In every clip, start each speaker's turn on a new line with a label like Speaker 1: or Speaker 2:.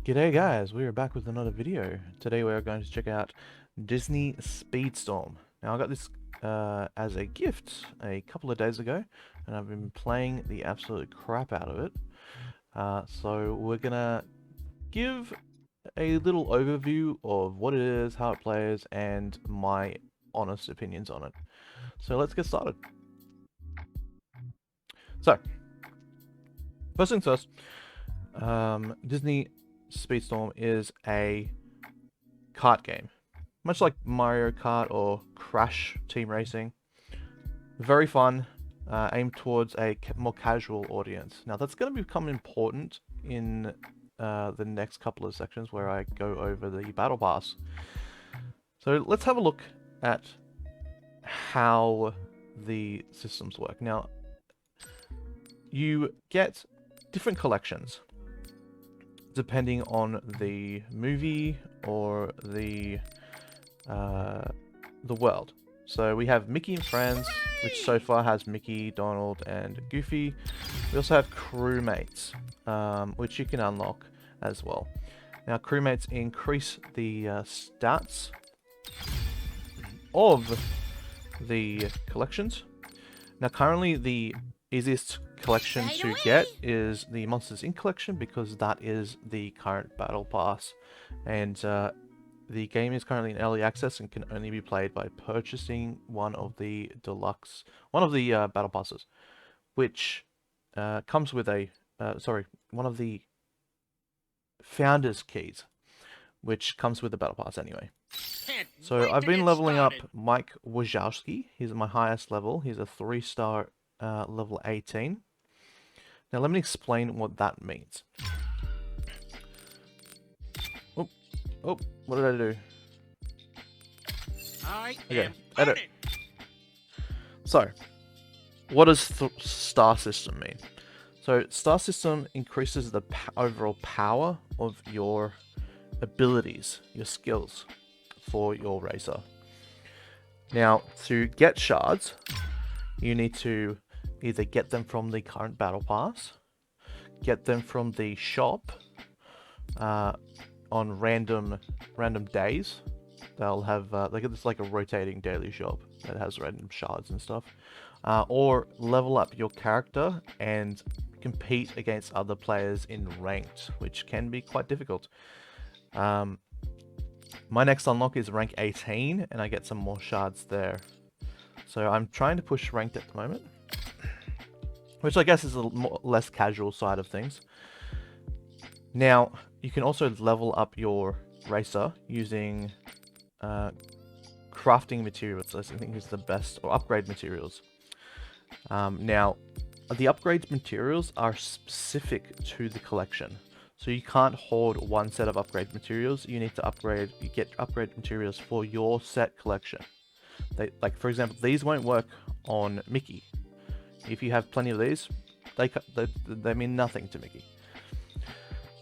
Speaker 1: G'day guys, we are back with another video. Today we are going to check out Disney Speedstorm. Now I got this as a gift a couple of days ago, and I've been playing the absolute crap out of it. So we're gonna give a little overview of what it is, how it plays, and my honest opinions on it. So let's get started. So, first things first, Disney Speedstorm is a kart game. Much like Mario Kart or Crash Team Racing. Very fun, aimed towards a more casual audience. Now that's going to become important in the next couple of sections where I go over the Battle Pass. So let's have a look at how the systems work. Now, you get different collections depending on the movie or the world. So we have Mickey and Friends, which so far has Mickey, Donald, and Goofy. We also have crewmates, which you can unlock as well. Now, crewmates increase the stats of the collections. Now, currently, the easiest collection to get is the Monsters Inc. collection because that is the current battle pass, and the game is currently in early access and can only be played by purchasing one of the battle passes, which comes with a one of the founder's keys, which comes with the battle pass anyway. So I've been leveling up Mike Wazowski. He's my highest level. He's a 3-star level 18. Now let me explain what that means. Oh, what did I do? Okay, edit. So, what does star system mean? So, star system increases the overall power of your abilities, your skills for your racer. Now, to get shards, you need to either get them from the current battle pass, get them from the shop, on random days. They'll have it's like a rotating daily shop that has random shards and stuff, or level up your character and compete against other players in ranked, which can be quite difficult. My next unlock is rank 18, and I get some more shards there. So I'm trying to push ranked at the moment, which I guess is a less casual side of things. Now, you can also level up your racer using crafting materials. I think is the best, or upgrade materials. Now, the upgrade materials are specific to the collection. So you can't hoard one set of upgrade materials. You need to get upgrade materials for your set collection. Like, for example, these won't work on Mickey. If you have plenty of these, they mean nothing to Mickey.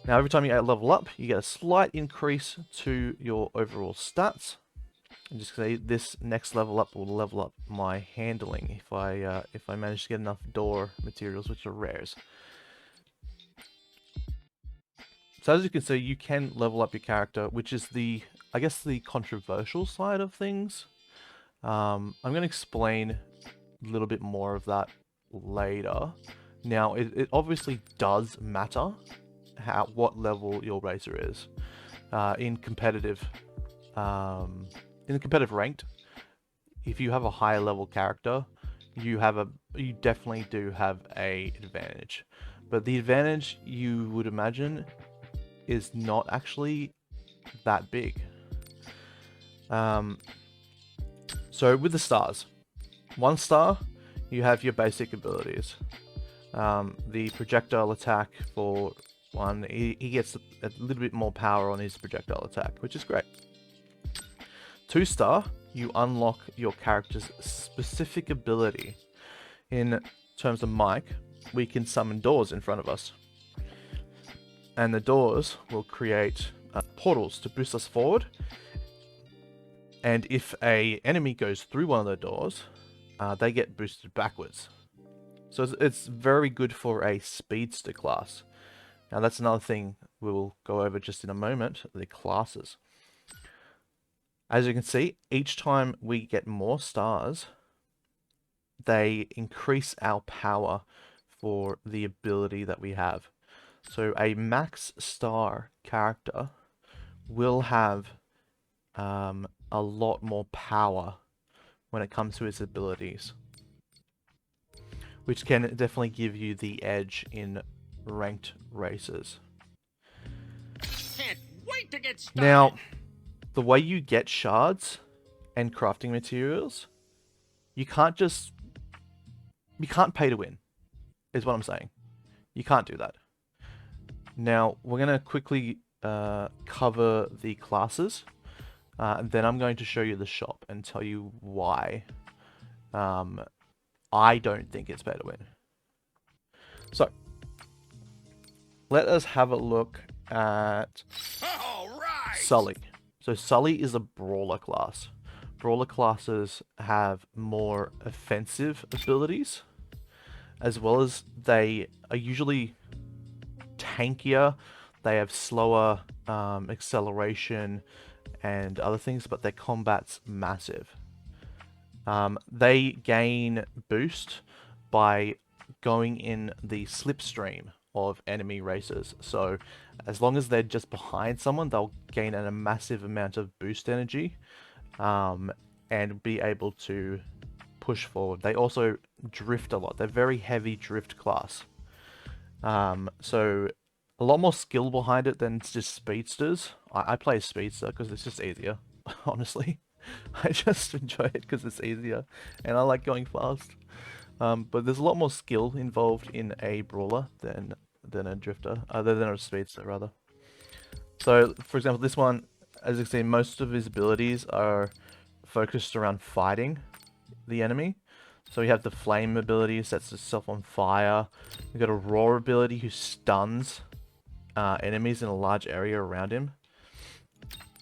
Speaker 1: Now, every time you level up, you get a slight increase to your overall stats. And just say this next level up will level up my handling if I manage to get enough door materials, which are rares. So as you can see, you can level up your character, which is I guess the controversial side of things. I'm going to explain a little bit more of that later. Now, it obviously does matter what level your racer is in competitive ranked. If you have a higher level character, you definitely do have a advantage, but the advantage you would imagine is not actually that big. So with the stars, 1 star, you have your basic abilities. The projectile attack for one, he gets a little bit more power on his projectile attack, which is great. 2 star, you unlock your character's specific ability. In terms of Mike, we can summon doors in front of us, and the doors will create portals to boost us forward. And if an enemy goes through one of the doors, they get boosted backwards. So it's very good for a speedster class. Now that's another thing we'll go over just in a moment, the classes. As you can see, each time we get more stars, they increase our power for the ability that we have. So a max star character will have a lot more power when it comes to its abilities, which can definitely give you the edge in ranked races.
Speaker 2: Can't wait to get started.
Speaker 1: Now, the way you get shards and crafting materials, you can't pay to win, is what I'm saying. You can't do that. Now, we're going to quickly cover the classes, and then I'm going to show you the shop and tell you why I don't think it's pay to win. So, let us have a look at Sully. So Sully is a brawler class. Brawler classes have more offensive abilities, as well as they are usually tankier. They have slower acceleration and other things, but their combat's massive. They gain boost by going in the slipstream of enemy races. So as long as they're just behind someone, they'll gain a massive amount of boost energy and be able to push forward. They also drift a lot. They're very heavy drift class. So a lot more skill behind it than just speedsters. I play a speedster because it's just easier, honestly. I just enjoy it because it's easier and I like going fast. But there's a lot more skill involved in a brawler than a drifter, other than a speedster rather. So, for example, this one, as you can see, most of his abilities are focused around fighting the enemy. So you have the flame ability, sets itself on fire. You've got a roar ability who stuns enemies in a large area around him.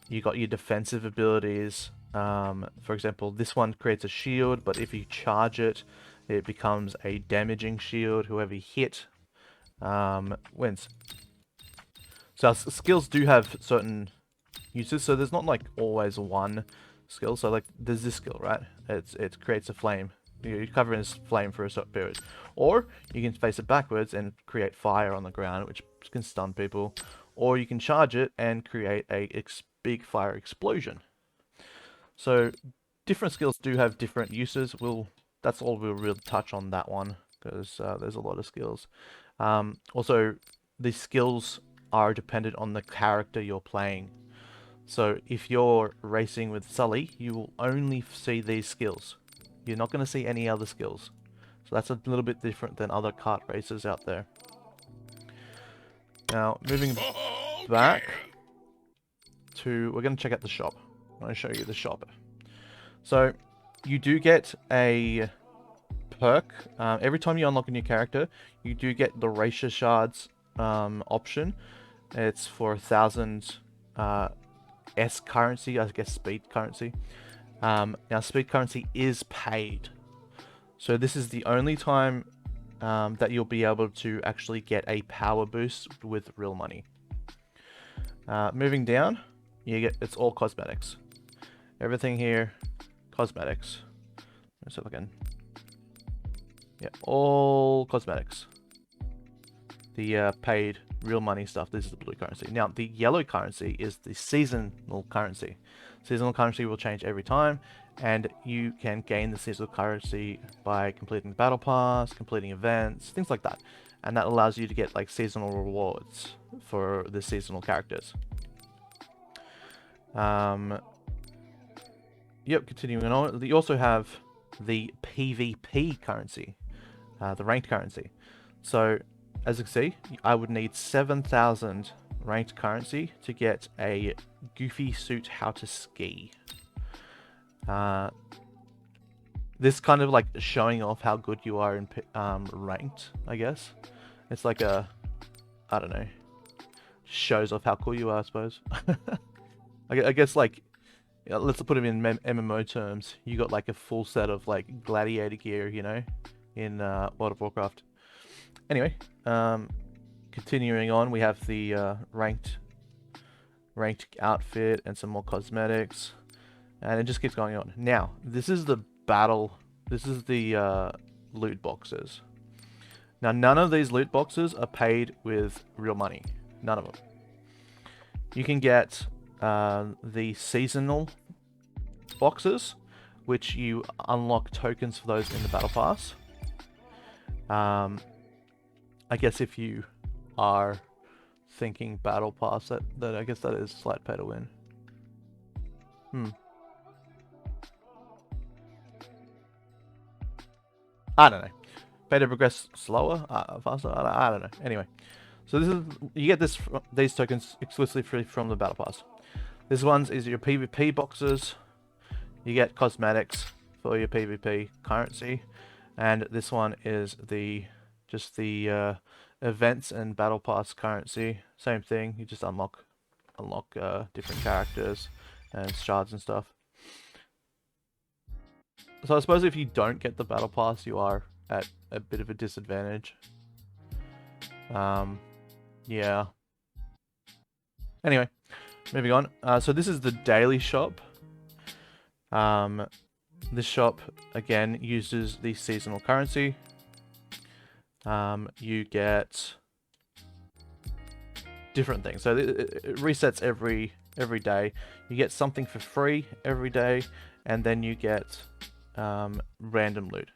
Speaker 1: You got your defensive abilities. For example, this one creates a shield, but if you charge it, it becomes a damaging shield. Whoever you hit wins. So our skills do have certain uses, so there's not like always one skill. So like there's this skill, right? It creates a flame. You cover in this flame for a certain period. Or you can face it backwards and create fire on the ground, which can stun people. Or you can charge it and create a big fire explosion. So different skills do have different uses. That's all we'll really touch on that one, because there's a lot of skills. Also, the skills are dependent on the character you're playing. So if you're racing with Sully, you will only see these skills. You're not going to see any other skills. So that's a little bit different than other kart racers out there. Now, moving back to... We're going to check out the shop. I'm going to show you the shop. So, you do get a perk. Every time you unlock a new character, you do get the Racer Shards option. It's for 1,000 S currency, I guess speed currency. Now, speed currency is paid. So this is the only time that you'll be able to actually get a power boost with real money. Moving down, it's all cosmetics. Everything here, cosmetics. Let's see if I can... Yeah, all cosmetics. The paid real money stuff, this is the blue currency. Now, the yellow currency is the seasonal currency. Seasonal currency will change every time, and you can gain the seasonal currency by completing the battle pass, completing events, things like that. And that allows you to get like seasonal rewards for the seasonal characters. Yep, continuing on. You also have the PvP currency, the ranked currency. So, as you can see, I would need 7,000 ranked currency to get a Goofy Suit How to Ski. This kind of like showing off how good you are in ranked, I guess. It's like a, I don't know, shows off how cool you are, I suppose. I guess like, let's put it in MMO terms. You got like a full set of like gladiator gear, you know, in World of Warcraft. Anyway, continuing on, we have the ranked outfit and some more cosmetics, and it just keeps going on. Now, this is the loot boxes. Now, none of these loot boxes are paid with real money. None of them. You can get the seasonal boxes, which you unlock tokens for those in the battle pass. I guess if you are thinking battle pass, that I guess that is slight pay to win. I don't know. Pay to progress slower, faster. I don't know. Anyway, so you get these tokens exclusively from the battle pass. This one's is your PvP boxes. You get cosmetics for your PvP currency, and this one is just the events and battle pass currency. Same thing. You just unlock different characters and shards and stuff. So I suppose if you don't get the battle pass, you are at a bit of a disadvantage. Yeah. Anyway, moving on. So this is the daily shop. This shop again uses the seasonal currency. You get different things. So it resets every day. You get something for free every day, and then you get random loot.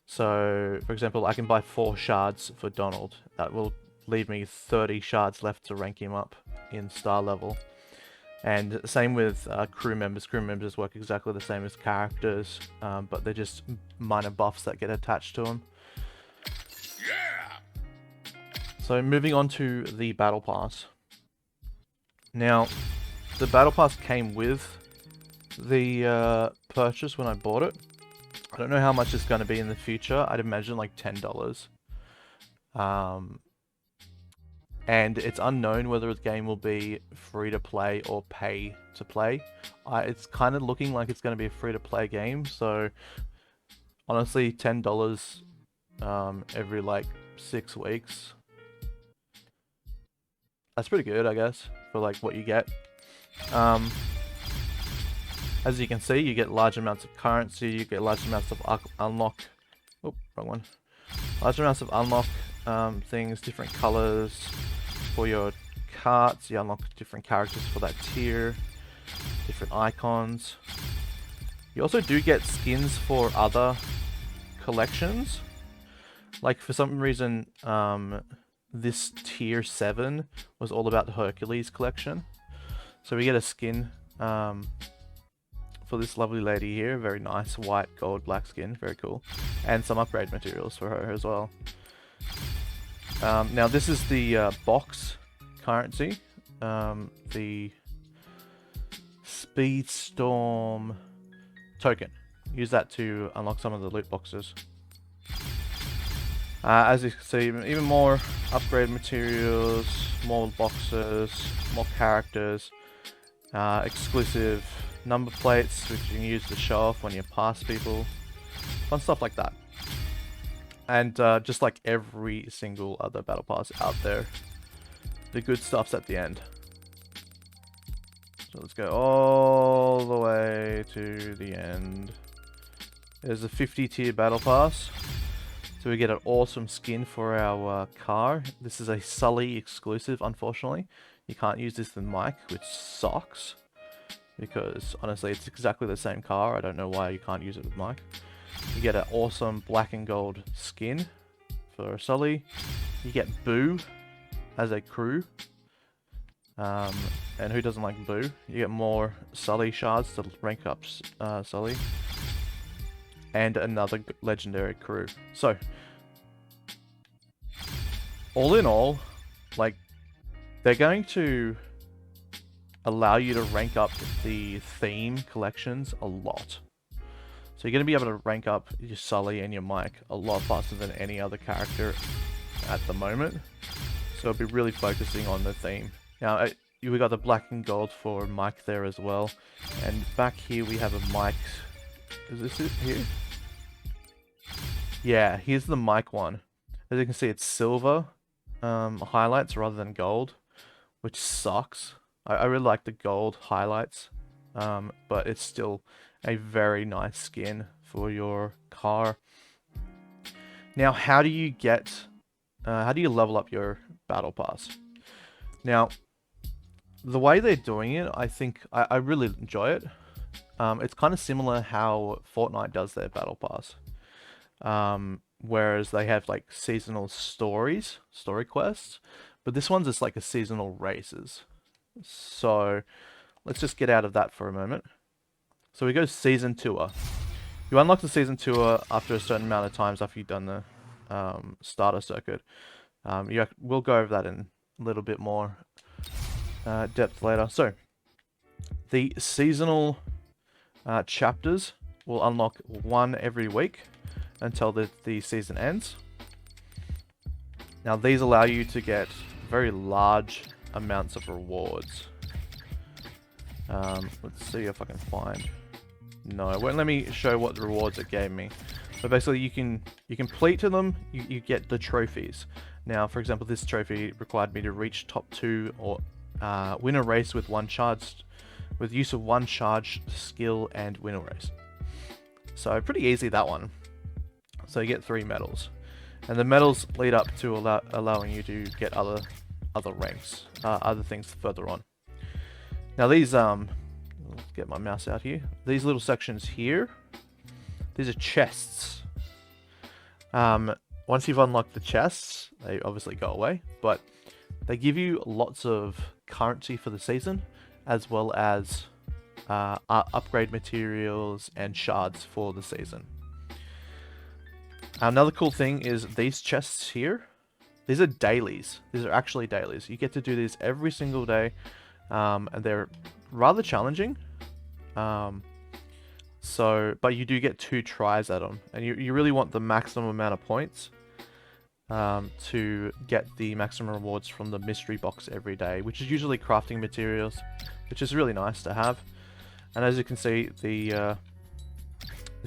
Speaker 1: So, for example, I can buy 4 shards for Donald. That will leave me 30 shards left to rank him up in star level. And same with crew members. Crew members work exactly the same as characters, but they're just minor buffs that get attached to them. Yeah! So moving on to the battle pass. Now, the battle pass came with the purchase when I bought it. I don't know how much it's going to be in the future. I'd imagine like $10. And it's unknown whether the game will be free to play or pay to play. It's kind of looking like it's going to be a free to play game. So honestly, $10 every like 6 weeks. That's pretty good, I guess, for like what you get. As you can see, you get large amounts of currency, you get large amounts of unlock. Oh, wrong one. Large amounts of unlock things, different colors for your carts. You unlock different characters for that tier, different icons. You also do get skins for other collections. Like for some reason, this tier 7 was all about the Hercules collection. So we get a skin for this lovely lady here. Very nice white, gold, black skin. Very cool. And some upgrade materials for her as well. Now this is the box currency. The Speedstorm token. Use that to unlock some of the loot boxes. As you can see, even more upgrade materials, more boxes, more characters, exclusive number plates which you can use to show off when you pass people, fun stuff like that. And just like every single other battle pass out there, the good stuff's at the end. So let's go all the way to the end. There's a 50 tier battle pass. So we get an awesome skin for our car. This is a Sully exclusive, unfortunately. You can't use this with Mike, which sucks. Because, honestly, it's exactly the same car. I don't know why you can't use it with Mike. You get an awesome black and gold skin for Sully. You get Boo as a crew. And who doesn't like Boo? You get more Sully shards to rank up Sully. And another legendary crew. So, all in all, like, they're going to allow you to rank up the theme collections a lot. So you're going to be able to rank up your Sully and your Mike a lot faster than any other character at the moment. So it'll be really focusing on the theme. Now, we got the black and gold for Mike there as well. And back here we have a Mike. Is this it here? Yeah, here's the Mike one. As you can see, it's silver highlights rather than gold, which sucks. I really like the gold highlights, but it's still a very nice skin for your car. Now, how do you level up your battle pass? Now, the way they're doing it, I think I really enjoy it. It's kind of similar how Fortnite does their battle pass. Whereas they have like seasonal story quests, but this one's just like a seasonal races. So let's just get out of that for a moment. So we go season tour. You unlock the season tour after a certain amount of times after you've done the starter circuit. We'll go over that in a little bit more depth later. So the seasonal chapters will unlock one every week until the season ends. Now these allow you to get very large amounts of rewards. Let's see if I can find. No, it won't let me show what the rewards it gave me. But basically you complete to them, you get the trophies. Now, for example, this trophy required me to reach top 2 or win a race with use of one charged skill and win a race. So pretty easy, that one. So you get 3 medals. And the medals lead up to allowing you to get other ranks, other things further on. Now these, let's get my mouse out here. These little sections here, these are chests. Once you've unlocked the chests, they obviously go away, but they give you lots of currency for the season, as well as upgrade materials and shards for the season. Another cool thing is these chests here. These are dailies. These are actually dailies. You get to do these every single day, and they're rather challenging. But you do get 2 tries at them, and you really want the maximum amount of points to get the maximum rewards from the mystery box every day, which is usually crafting materials, which is really nice to have. And as you can see, the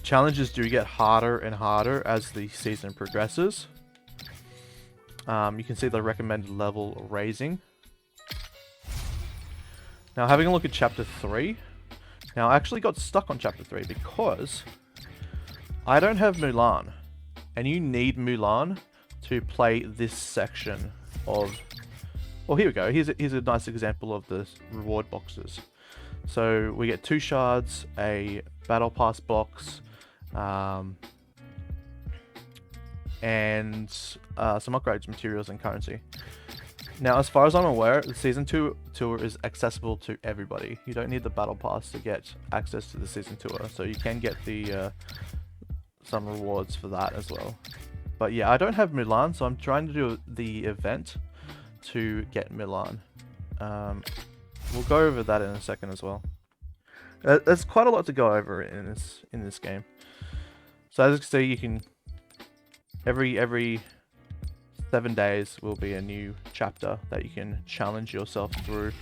Speaker 1: challenges do get harder and harder as the season progresses. You can see the recommended level raising. Now, having a look at Chapter 3. Now, I actually got stuck on Chapter 3 because I don't have Mulan. And you need Mulan to play this section of... Well, here we go. Here's a nice example of the reward boxes. So we get 2 shards, a battle pass box, and some upgrades, materials, and currency. Now, as far as I'm aware, the Season 2 tour is accessible to everybody. You don't need the battle pass to get access to the Season tour, so you can get the some rewards for that as well. But yeah, I don't have Mulan, so I'm trying to do the event to get Mulan. We'll go over that in a second as well. There's quite a lot to go over in this game. So as you can see, you can every 7 days will be a new chapter that you can challenge yourself through,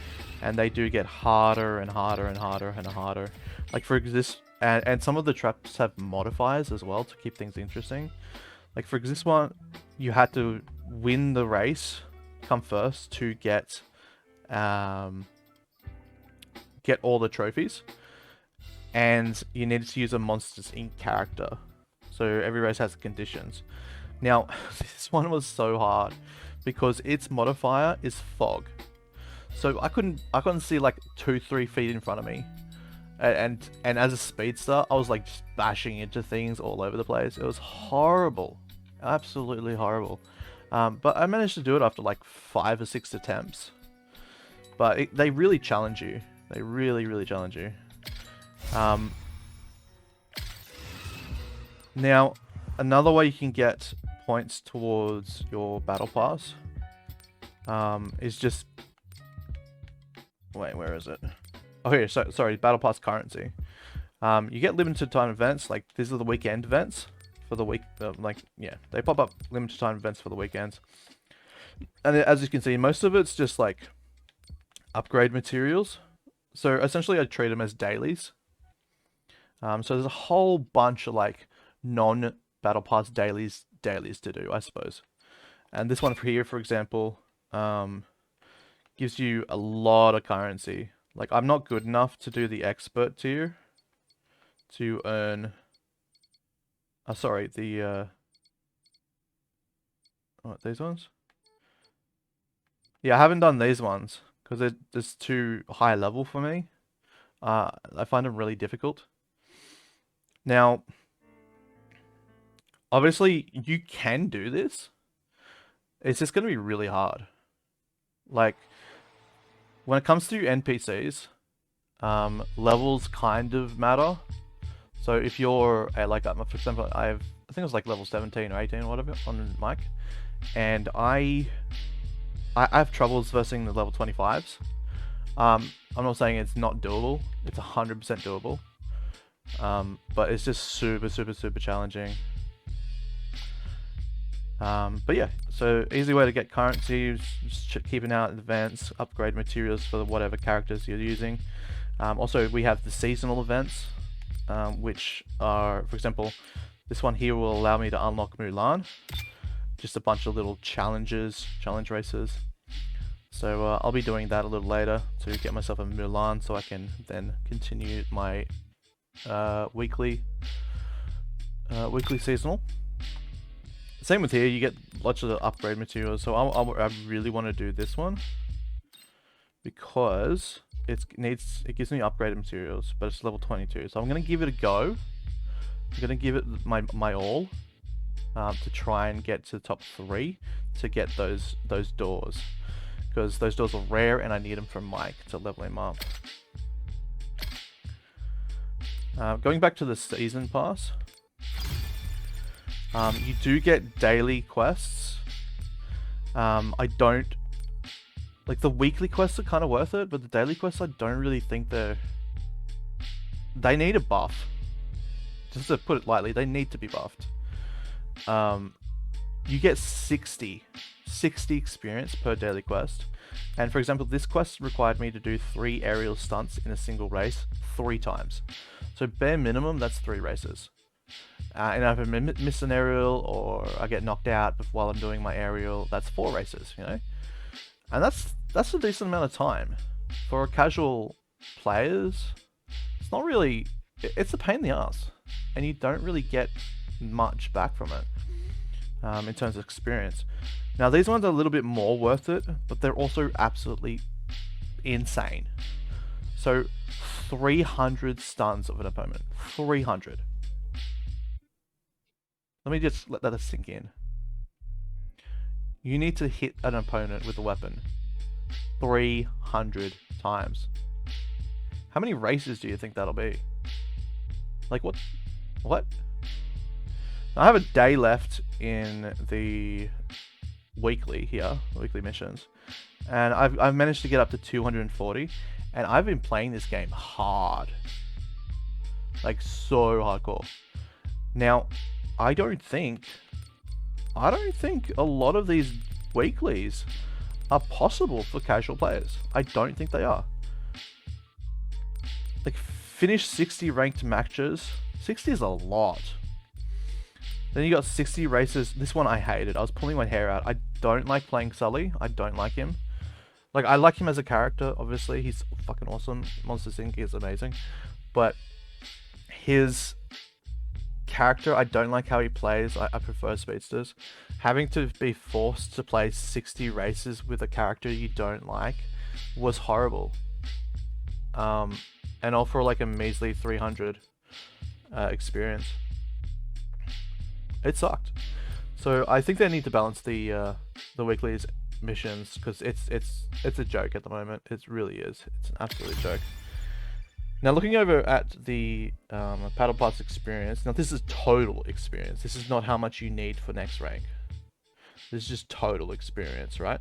Speaker 1: and they do get harder and harder and harder and harder. Like for this, and some of the traps have modifiers as well to keep things interesting. Like for this one, you had to win the race, come first to get all the trophies, and you needed to use a Monsters Inc. character. So every race has conditions. Now, this one was so hard because its modifier is fog. So I couldn't see like 2-3 feet in front of me. And as a speedster, I was like just bashing into things all over the place. It was horrible. Absolutely horrible. But I managed to do it after like 5 or 6 attempts. But they really challenge you. They really, really challenge you. Now, another way you can get points towards your battle pass is just... Wait, where is it? Oh, here, sorry, battle pass currency. You get limited time events, like these are the weekend events for the week, they pop up limited time events for the weekends. And as you can see, most of it's just like upgrade materials. So essentially I treat them as dailies. So there's a whole bunch of like non-battle pass dailies to do, I suppose. And this one here, for example, gives you a lot of currency. Like, I'm not good enough to do the expert tier to earn... sorry, the... what, these ones? Yeah, I haven't done these ones because they're just too high level for me. I find them really difficult. Now, obviously, you can do this. It's just going to be really hard. Like, when it comes to NPCs, levels kind of matter. So if you're like, for example, I think it was like level 17 or 18 or whatever on mic, and I have troubles versing the level 25s. I'm not saying it's not doable. It's 100% doable. But it's just super challenging. But yeah, so easy way to get currency, just keep an eye out in advance, upgrade materials for whatever characters you're using. Also, we have the seasonal events, which are, for example, this one here will allow me to unlock Mulan. Just a bunch of little challenge races. So I'll be doing that a little later to get myself a Mulan so I can then continue my weekly seasonal. Same with here, you get lots of the upgrade materials. So I really want to do this one because it gives me upgraded materials, but it's level 22. So I'm gonna give it a go. I'm gonna give it my all to try and get to the top 3 to get those doors, because those doors are rare and I need them from Mike to level him up. Going back to the season pass, you do get daily quests. I don't like the weekly quests are kind of worth it, but the daily quests I don't really think they need a buff. Just to put it lightly, they need to be buffed. You get 60 experience per daily quest. And for example, this quest required me to do 3 aerial stunts in a single race 3 times. So bare minimum, that's 3 races. And if I miss an aerial or I get knocked out while I'm doing my aerial, that's 4 races, you know? And that's a decent amount of time. For casual players, it's not really... It's a pain in the ass. And you don't really get much back from it in terms of experience. Now these ones are a little bit more worth it, but they're also absolutely insane. So 300 stuns of an opponent. 300. Let me just let that sink in. You need to hit an opponent with a weapon 300 times. How many races do you think that'll be? Like what? What? I have a day left in the weekly here, weekly missions, and I've managed to get up to 240, and I've been playing this game hard, like so hardcore. Now, I don't think a lot of these weeklies are possible for casual players. I don't think they are. Like, finish 60 ranked matches. 60 is a lot. Then you got 60 races. This one I hated. I was pulling my hair out. I don't like playing Sully. I don't like him. Like, I like him as a character, obviously. He's fucking awesome. Monsters Inc. is amazing. But his character, I don't like how he plays. I prefer speedsters. Having to be forced to play 60 races with a character you don't like was horrible. And all for like a measly 300 experience. It sucked. So I think they need to balance the weeklies missions, because it's a joke at the moment. It really is. It's an absolute joke. Now looking over at the Paddle Pass experience, now this is total experience. This is not how much you need for next rank. This is just total experience, right?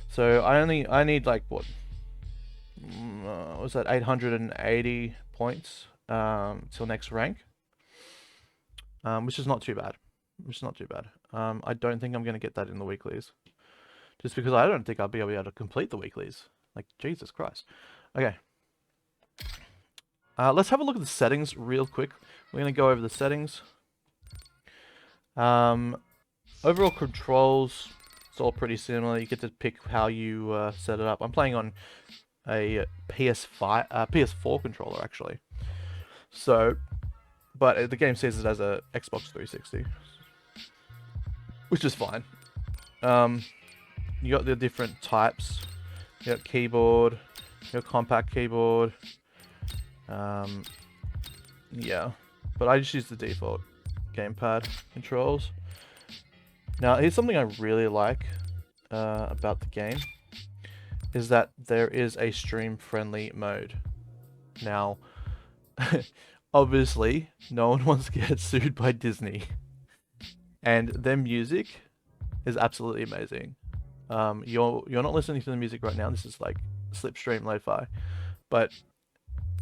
Speaker 1: So I need like what was that, 880 points till next rank, which is not too bad. I don't think I'm going to get that in the weeklies, just because I don't think I'll be able to complete the weeklies. Like, Jesus Christ. Okay. Let's have a look at the settings real quick. We're going to go over the settings. Overall controls, It's all pretty similar. You get to pick how you set it up. I'm playing on a PS4 controller actually. So, but the game says it as a Xbox 360, which is fine. You got the different types. You got keyboard, you got compact keyboard. Yeah, but I just use the default gamepad controls. Now, here's something I really like about the game, is that there is a stream-friendly mode. Now, obviously, no one wants to get sued by Disney, and their music is absolutely amazing. You're not listening to the music right now. This is like slipstream lo-fi, but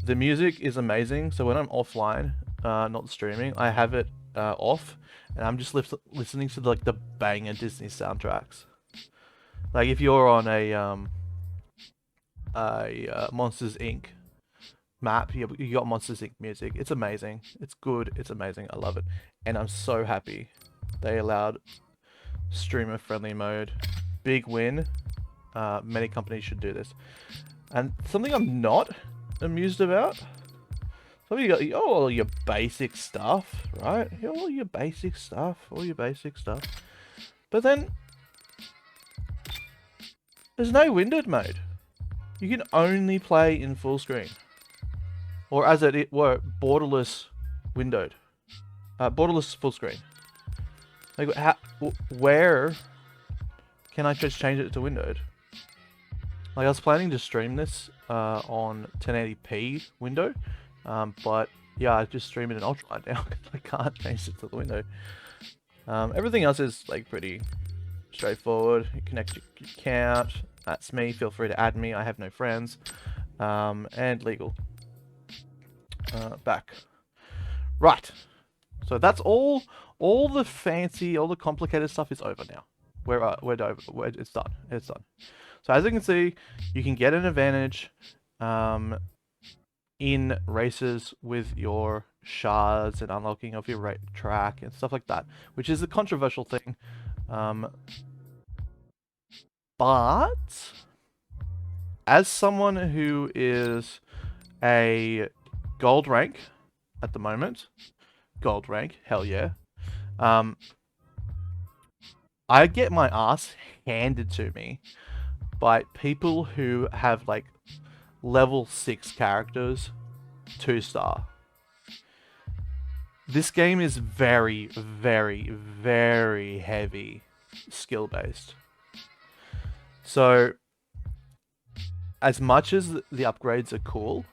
Speaker 1: the music is amazing. So when I'm offline, not streaming, I have it off, and I'm just listening to like the banger Disney soundtracks. Like if you're on a Monsters Inc. map, you got Monsters Inc. music. It's amazing. It's good. It's amazing. I love it, and I'm so happy they allowed streamer-friendly mode. Big win. Many companies should do this. And something I'm not amused about. So you got all your basic stuff, right? All your basic stuff. But then there's no windowed mode. You can only play in full screen, or as it were, borderless windowed, borderless full screen. Like, where can I just change it to windowed? Like, I was planning to stream this on 1080p window, but yeah, I just stream it in ultralight now. I can't change it to the window. Everything else is like pretty straightforward. You connect your account. That's me. Feel free to add me. I have no friends. And legal. Back. Right. So that's all. All the fancy, all the complicated stuff is over now. We're over. It's done. It's done. So as you can see, you can get an advantage in races with your shards and unlocking of your track and stuff like that, which is a controversial thing. But as someone who is a gold rank at the moment, gold rank, hell yeah. I get my ass handed to me by people who have like level 6 characters, 2-star. This game is very, very, very heavy skill based. So as much as the upgrades are cool,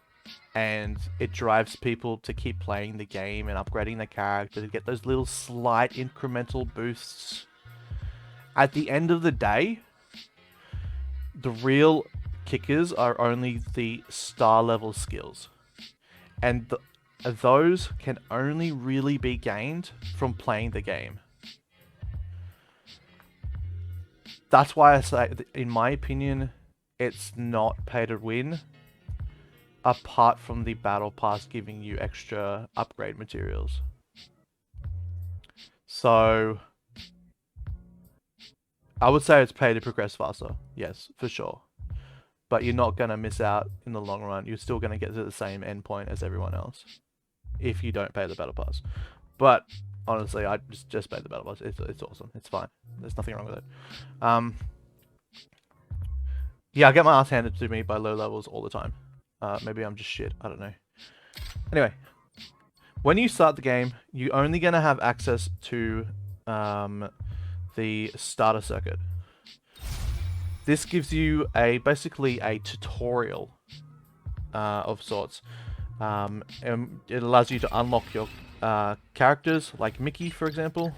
Speaker 1: and it drives people to keep playing the game and upgrading their character to get those little slight incremental boosts, at the end of the day, the real kickers are only the star level skills. And those can only really be gained from playing the game. That's why I say, in my opinion, it's not pay to win, apart from the battle pass giving you extra upgrade materials. So I would say it's pay to progress faster. Yes, for sure. But you're not going to miss out in the long run. You're still going to get to the same endpoint as everyone else if you don't pay the battle pass. But honestly, I just pay the battle pass. It's awesome. It's fine. There's nothing wrong with it. Yeah, I get my ass handed to me by low levels all the time. Maybe I'm just shit. I don't know. Anyway, when you start the game, you're only going to have access to the starter circuit. This gives you basically a tutorial of sorts. And it allows you to unlock your characters, like Mickey, for example.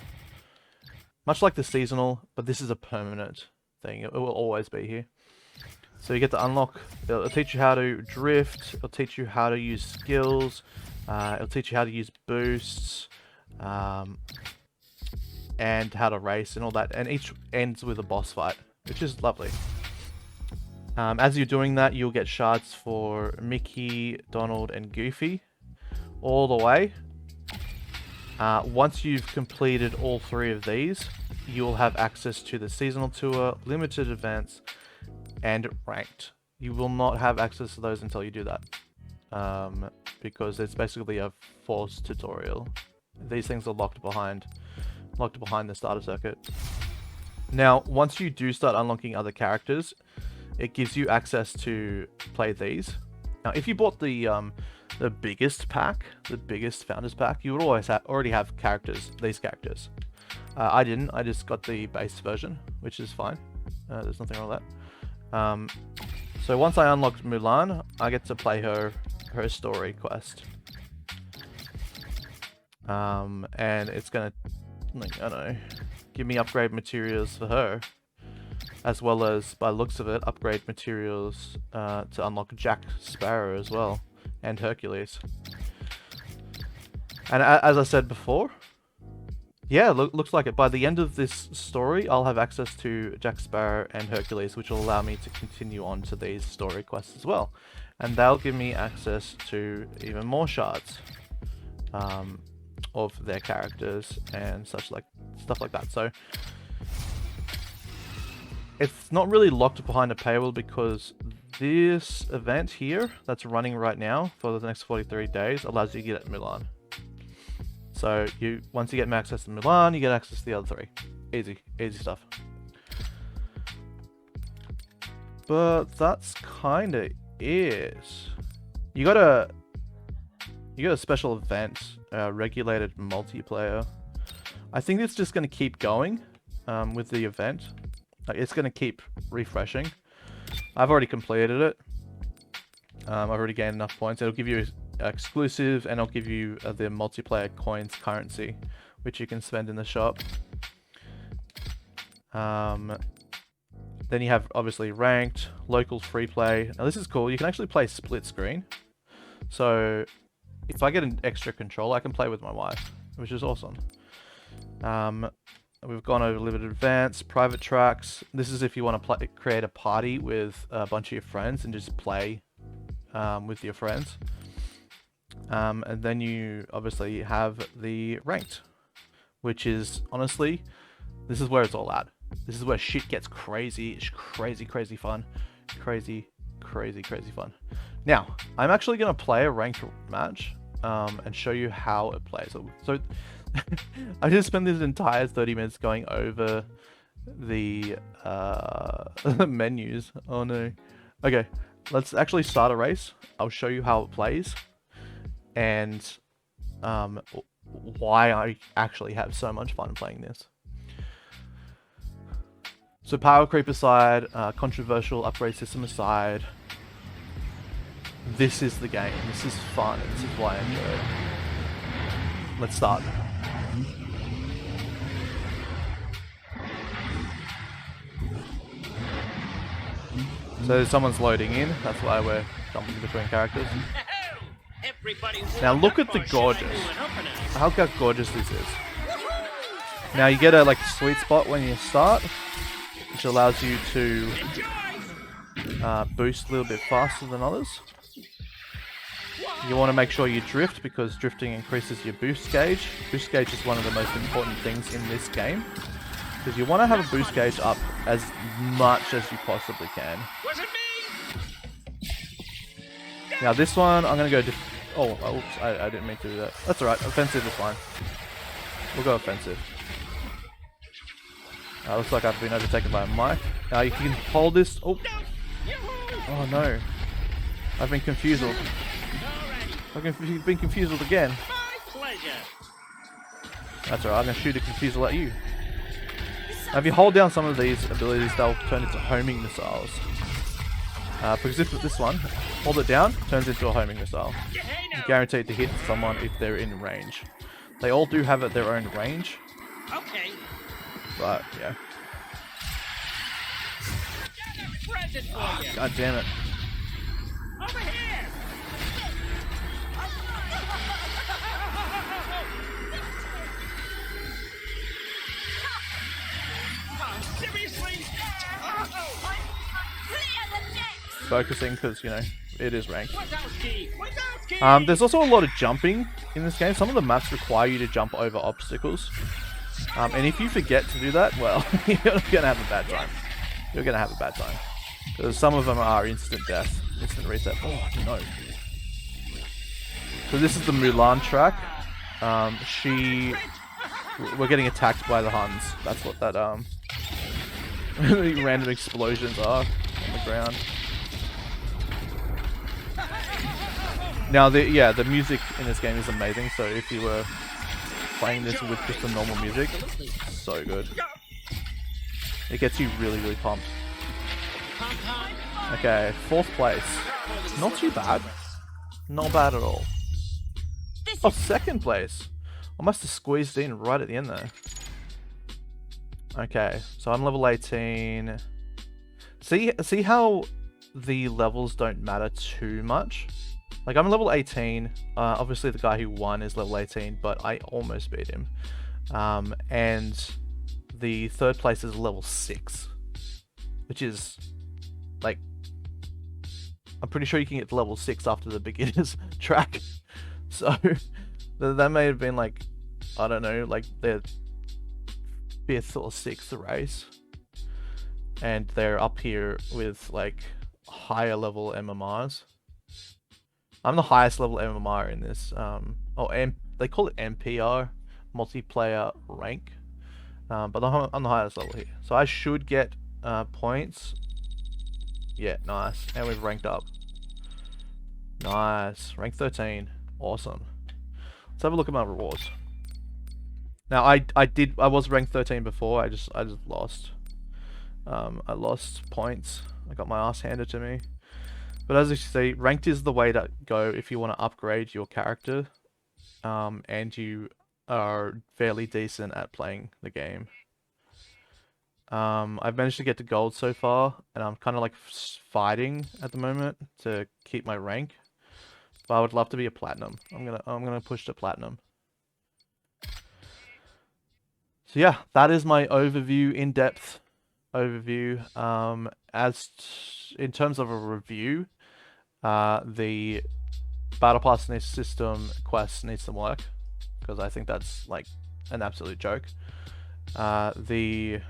Speaker 1: Much like the seasonal, but this is a permanent thing. It will always be here. So you get to unlock, it'll teach you how to drift, it'll teach you how to use skills, it'll teach you how to use boosts, and how to race and all that, and each ends with a boss fight, which is lovely. As you're doing that, you'll get shards for Mickey, Donald, and Goofy all the way. Once you've completed all 3 of these, you'll have access to the seasonal tour, limited events, and ranked. You will not have access to those until you do that, because it's basically a forced tutorial. These things are locked behind the starter circuit. Now, once you do start unlocking other characters, it gives you access to play these. Now, if you bought the biggest pack, the biggest founders pack, you would always already have these characters. I didn't. I just got the base version, which is fine. There's nothing wrong with that. So once I unlocked Mulan, I get to play her story quest. And it's gonna, like, I don't know, give me upgrade materials for her, as well as, by the looks of it, upgrade materials to unlock Jack Sparrow as well, and Hercules. And as I said before, yeah, looks like it. By the end of this story, I'll have access to Jack Sparrow and Hercules, which will allow me to continue on to these story quests as well. And they'll give me access to even more shards of their characters and stuff like that. So it's not really locked behind a paywall, because this event here that's running right now for the next 43 days allows you to get at Mulan. So once you get access to Mulan, you get access to the other three. Easy stuff. But that's kind of it. You got a special event, regulated multiplayer. I think it's just going to keep going with the event. It's going to keep refreshing. I've already completed it. I've already gained enough points. It'll give you exclusive, and it'll give you the multiplayer coins currency, which you can spend in the shop. Then you have, obviously, ranked, local free play. Now this is cool. You can actually play split screen. So if I get an extra control, I can play with my wife, which is awesome. We've gone over limited advance, private tracks. This is if you want to create a party with a bunch of your friends and just play with your friends. And then you obviously have the ranked, which is, honestly, this is where it's all at. This is where shit gets crazy. It's crazy fun. Crazy fun. Now, I'm actually going to play a ranked match and show you how it plays. So I just spent this entire 30 minutes going over the menus. Oh no. Okay, let's actually start a race. I'll show you how it plays and why I actually have so much fun playing this. So power creep aside, controversial upgrade system aside, this is the game. This is fun. This is why I enjoy it. Let's start. So someone's loading in. That's why we're jumping between characters. Now look at the gorgeous. How gorgeous this is. Now you get a sweet spot when you start, which allows you to boost a little bit faster than others. You want to make sure you drift, because drifting increases your boost gauge. Boost gauge is one of the most important things in this game, because you want to have a boost gauge up as much as you possibly can.
Speaker 2: Was it me?
Speaker 1: Now this one, I'm going to go... oops, I didn't mean to do that. That's alright, offensive is fine. We'll go offensive. Looks like I've been overtaken by a mic. Now you can hold this... Oh no. I've been confused. I've been confused again.
Speaker 2: My pleasure. That's
Speaker 1: alright, I'm going to shoot a confusal at you. Now if you hold down some of these abilities, they'll turn into homing missiles. Because if this one, hold it down, turns into a homing missile. You're guaranteed to hit someone if they're in range. They all do have their own range.
Speaker 2: Okay.
Speaker 1: But, yeah. God damn it.
Speaker 2: Over here. Seriously?
Speaker 1: Focusing, because, you know, it is ranked.
Speaker 2: Wazowski.
Speaker 1: There's also a lot of jumping in this game. Some of the maps require you to jump over obstacles. And if you forget to do that, well, you're gonna have a bad time. You're gonna have a bad time. Because some of them are instant death, instant reset. Oh no. So this is the Mulan track. We're getting attacked by the Huns. That's what that random explosions are on the ground. Now the music in this game is amazing. So if you were playing this with just the normal music, so good. It gets you really, really pumped. Okay, 4th place. Not too bad. Not bad at all. Oh, 2nd place. I must have squeezed in right at the end there. Okay, so I'm level 18. See how the levels don't matter too much? Like, I'm level 18. Obviously, the guy who won is level 18, but I almost beat him. And the 3rd place is level 6. Which is, like... I'm pretty sure you can get to level 6 after the beginner's track. So, that may have been, like... I don't know, like, their 5th or 6th race. And they're up here with, like, higher level MMRs. I'm the highest level MMR in this, they call it MPR, multiplayer rank, but I'm the highest level here. So I should get points. Yeah, nice. And we've ranked up. Nice. Rank 13. Awesome. Let's have a look at my rewards. Now I was ranked 13 before, I just lost. I lost points. I got my ass handed to me. But as you see, ranked is the way to go if you want to upgrade your character, and you are fairly decent at playing the game. I've managed to get to gold so far, and I'm kind of like fighting at the moment to keep my rank. But I would love to be a platinum. I'm gonna push to platinum. So yeah, that is my overview, in-depth overview. In terms of a review. The Battle Pass system quest needs some work, because I think that's like an absolute joke. The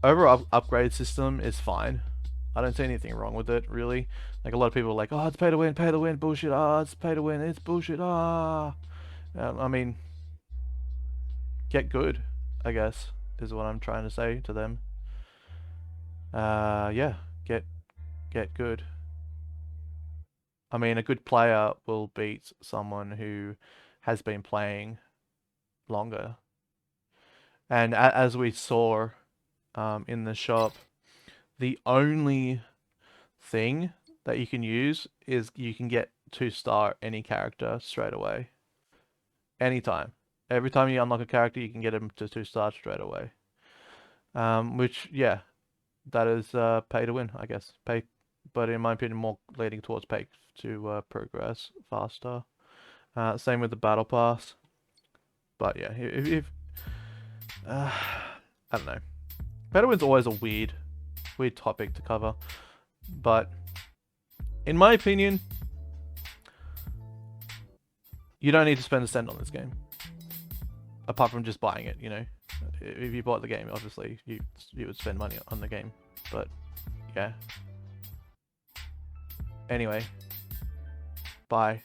Speaker 1: overall upgrade system is fine. I don't see anything wrong with it, really. Like, a lot of people are like, oh, it's pay to win, bullshit, it's pay to win, it's bullshit, I mean, get good, I guess, is what I'm trying to say to them. Yeah, get good. I mean, a good player will beat someone who has been playing longer. And as we saw in the shop, the only thing that you can use is you can get 2-star any character straight away. Anytime. Every time you unlock a character, you can get him to 2-star straight away. Which, yeah, that is pay to win, I guess. But in my opinion, more leading towards pay to progress faster. Same with the battle pass. But yeah, if I don't know, pay to win's always a weird topic to cover. But in my opinion, you don't need to spend a cent on this game, apart from just buying it. You know, if you bought the game, obviously you would spend money on the game. But yeah. Anyway, bye.